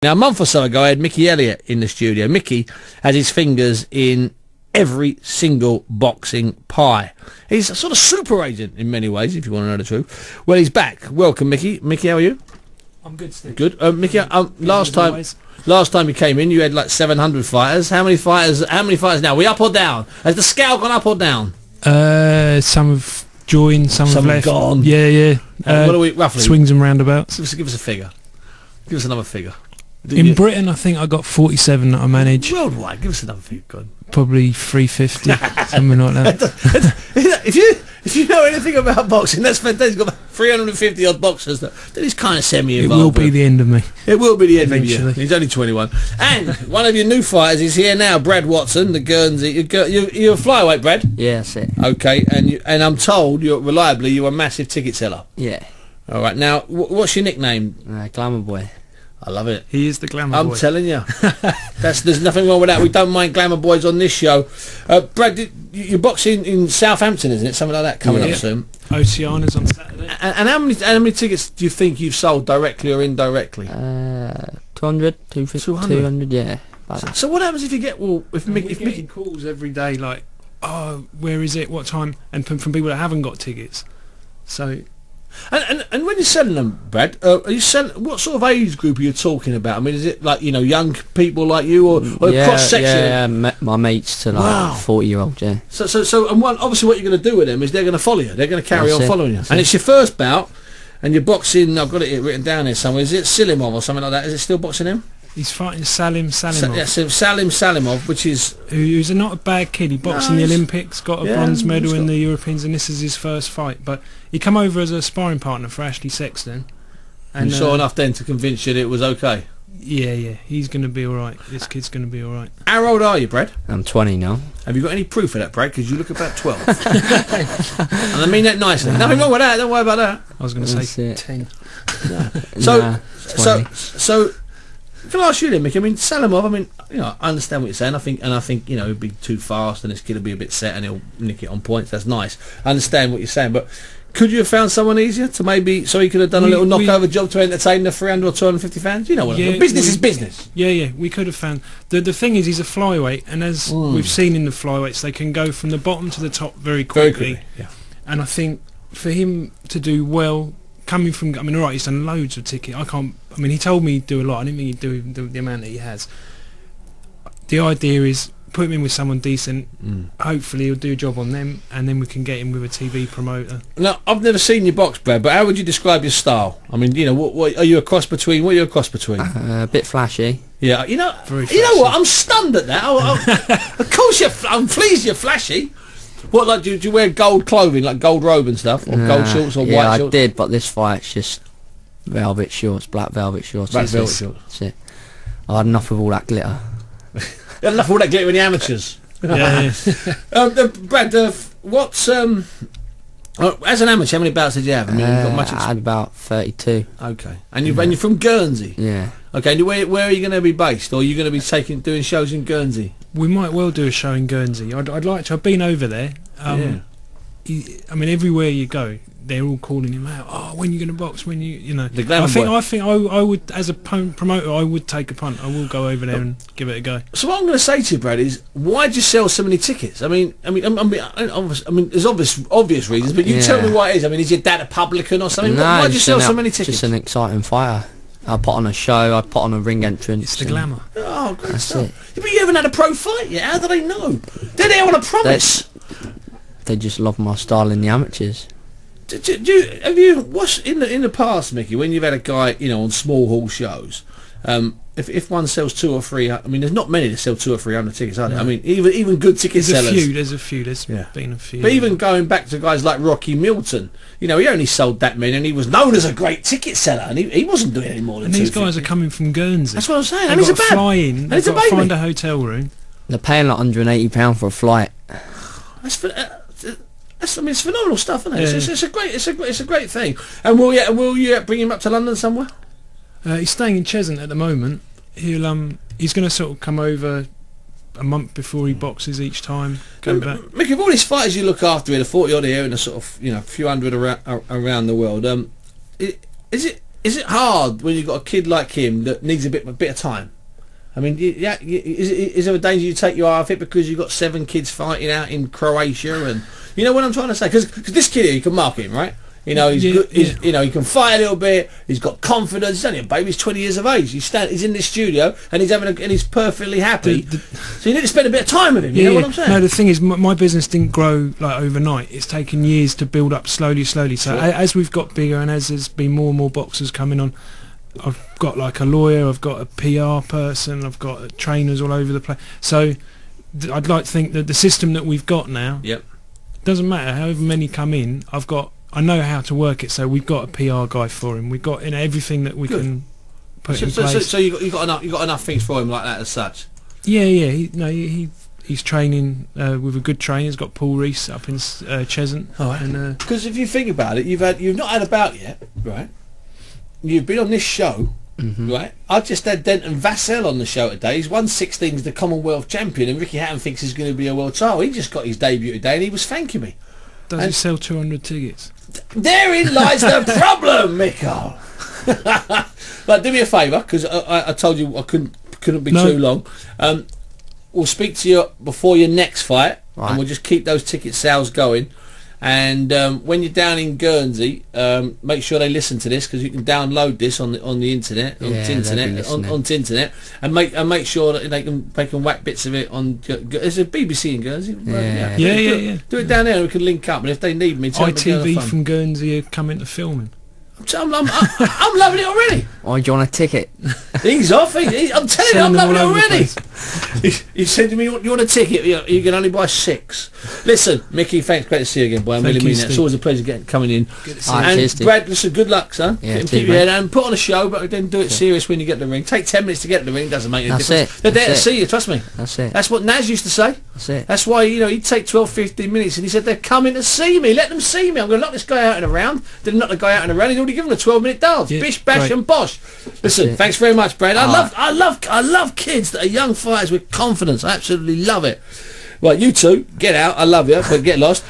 Now, a month or so ago, I had Mickey Helliet in the studio. Mickey has his fingers in every single boxing pie. He's a sort of super agent in many ways, if you want to know the truth. Well, he's back. Welcome, Mickey. Mickey, how are you? I'm good, Steve. Good. Mickey, last time you came in, you had like 700 fighters. How many fighters now? Are we up or down? Has the scale gone up or down? Some have joined, some have left. Gone. Yeah. What are we, roughly? Swings and roundabouts. Give us a figure. Give us another figure. In Britain, I think I got 47 that I manage. Worldwide, give us another figure. God. Probably 350, something like that. If you know anything about boxing, that's fantastic. He's got 350 odd boxers that he's kind of semi-involved. It will be the end of me. It will be the end eventually. of you. He's only 21. And one of your new fighters is here now, Brad Watson, the Guernsey. You're a flyweight, Brad? Yeah, that's it. Okay, and I'm told you're a massive ticket seller. Yeah. All right. Now, what's your nickname? Glamour Boy. I love it. He is the glamour boy. I'm telling you. There's nothing wrong with that. We don't mind glamour boys on this show. Brad, you're boxing in Southampton, isn't it? Something like that coming up soon. Oceana's on Saturday. And how many tickets do you think you've sold directly or indirectly? 200, 250, 200, yeah. So what happens if you get if Mickey calls every day like, oh, where is it? What time? And from people that haven't got tickets. So. And when you're selling them, Brad, are you selling? What sort of age group are you talking about? I mean, is it like young people like you, or cross section? Yeah, my mates to like 40-year-olds. Yeah. So, and obviously, what you're going to do with them is they're going to follow you. They're going to carry on following you. And it's your first bout, and you're boxing. I've got it written down here somewhere. Is it Silimov or something like that? Is it still boxing him? He's fighting Salim Salimov. Salim Salimov, which is who's not a bad kid. He boxed in the Olympics, got a bronze medal in the Europeans, and this is his first fight. But he come over as a sparring partner for Ashley Sexton. And you saw enough then to convince you that it was okay. Yeah, he's going to be all right. This kid's going to be all right. How old are you, Brad? I'm 20 now. Have you got any proof of that, Brad? Because you look about 12. And I mean that nicely. Nothing wrong with that. Don't worry about that. I was going to say 10. So. Can I ask you then, Mick? I mean, Salimov. I mean, I understand what you're saying. I think he'd be too fast, and this kid will be a bit set, and he'll nick it on points. That's nice. I understand what you're saying, but could you have found someone easier to maybe so he could have done a little knockover job to entertain the 300 or 250 fans? You know what I mean? Business is business. Yeah. We could have found the thing is he's a flyweight, and as we've seen in the flyweights, they can go from the bottom to the top very quickly. Yeah. And I think for him to do well. Coming from, I mean, all right, he's done loads of tickets. He told me he'd do a lot. I didn't think he'd do the amount that he has. The idea is put him in with someone decent. Hopefully he'll do a job on them, and then we can get him with a TV promoter. Now, I've never seen you box, Brad, but how would you describe your style? I mean, what are you a cross between? What are you a cross between? A bit flashy. Yeah, Very flashy. What? I'm stunned at that. Of course, I'm pleased you're flashy. What, like, do you wear gold clothing, like gold robe and stuff, or gold shorts or white shorts? Yeah, I did, but this fight's just velvet shorts, black velvet shorts. Black velvet shorts. That's it. I had enough of all that glitter. You had enough of all that glitter in the amateurs. Yeah. Brad, what's as an amateur, how many bouts did you have? I mean, you got much I had about 32. Okay, and you're from Guernsey. Yeah. Okay, and where are you going to be based, or are you going to be doing shows in Guernsey? We might well do a show in Guernsey. I'd like to. I've been over there. I mean, everywhere you go, they're all calling him out. Oh, when you going to box? When you know? I think I would, as a promoter, I would take a punt. I will go over there and give it a go. So what I'm going to say to you, Brad, is why did you sell so many tickets? I mean, there's obvious reasons, but you tell me why it is. I mean, is your dad a publican or something? No, why did you sell so many tickets? Just an exciting fighter. I put on a show. I put on a ring entrance. It's the glamour. Oh, great stuff. But you haven't had a pro fight yet. How do they know? Did they want to promise? They just love my style in the amateurs. Have you watched in the past, Mickey, when you've had a guy on small hall shows? If one sells 2 or 3, I mean, there's not many that sell 200 or 300 tickets, are there? I mean, even good ticket sellers. There's a few. There's been a few. But even going back to guys like Rocky Milton, he only sold that many, and he was known as a great ticket seller, and he wasn't doing any more than. And these guys are coming from Guernsey. That's what I'm saying. They've got to fly in. They've got to find a hotel room. They're paying like £180 for a flight. It's phenomenal stuff, isn't it? It's a great thing. And will you bring him up to London somewhere? He's staying in Cheshunt at the moment. He's going to sort of come over a month before he boxes each time. Go back. Mick, of all these fighters you look after, in a 40 odd here and a sort of few hundred around the world, is is it hard when you've got a kid like him that needs a bit of time? I mean, is there a danger you take your eye off it because you've got 7 kids fighting out in Croatia, and you know what I'm trying to say? Because this kid here, you can mark him, right? You know, he's good. You know, he can fight a little bit. He's got confidence. He's only a baby. He's 20 years of age. He's in this studio and he's perfectly happy. So you need to spend a bit of time with him. You know what I'm saying? No, the thing is, my business didn't grow like overnight. It's taken years to build up slowly. So as we've got bigger and as there's been more and more boxers coming on, I've got like a lawyer, I've got a PR person, I've got trainers all over the place. So I'd like to think that the system that we've got now, doesn't matter however many come in, I know how to work it. So we've got a PR guy for him. We've got everything that we can put in place. So you got enough things for him like that as such. Yeah. He's training with a good trainer. He's got Paul Reese up in Cheshunt. Because if you think about it, you've not had a bout yet, right? You've been on this show, right? I just had Denton Vassell on the show today. He's 116's the Commonwealth champion, and Ricky Hatton thinks he's going to be a world title. He just got his debut today, and he was thanking me. Does he sell 200 tickets? Therein lies the problem, Mikko. But do me a favour, because I told you I couldn't be too long. We'll speak to you before your next fight, and we'll just keep those ticket sales going. And when you're down in Guernsey, make sure they listen to this, because you can download this on the internet, on internet, and make sure that they can whack bits of it on. There's a BBC in Guernsey. Yeah. Do it down there, and we can link up. And if they need me, ITV from Guernsey are coming to filming. I'm loving it already. Why do you want a ticket? He's off. I'm telling you, I'm loving it already. He said to me, "You want a ticket? You can only buy 6." Listen, Mickey, thanks. Great to see you again, boy. I really mean that. It's always a pleasure coming in. And Brad, listen, good luck, son. Keep your head down. Put on a show, but then do it serious when you get to the ring. Take 10 minutes to get to the ring. Doesn't make any difference. They're there to see you. Trust me. That's it. That's what Naz used to say. That's it. That's why he'd take 12, 15 minutes, and he said they're coming to see me. Let them see me. I'm going to knock this guy out in a round. Didn't knock the guy out in a round. He's already given him a 12-minute dance. Bish, bash, and bosh. Listen, thanks very much, Brad. I love kids that are young fighters with confidence. I absolutely love it. Right, you two, get out. I love you, but get lost.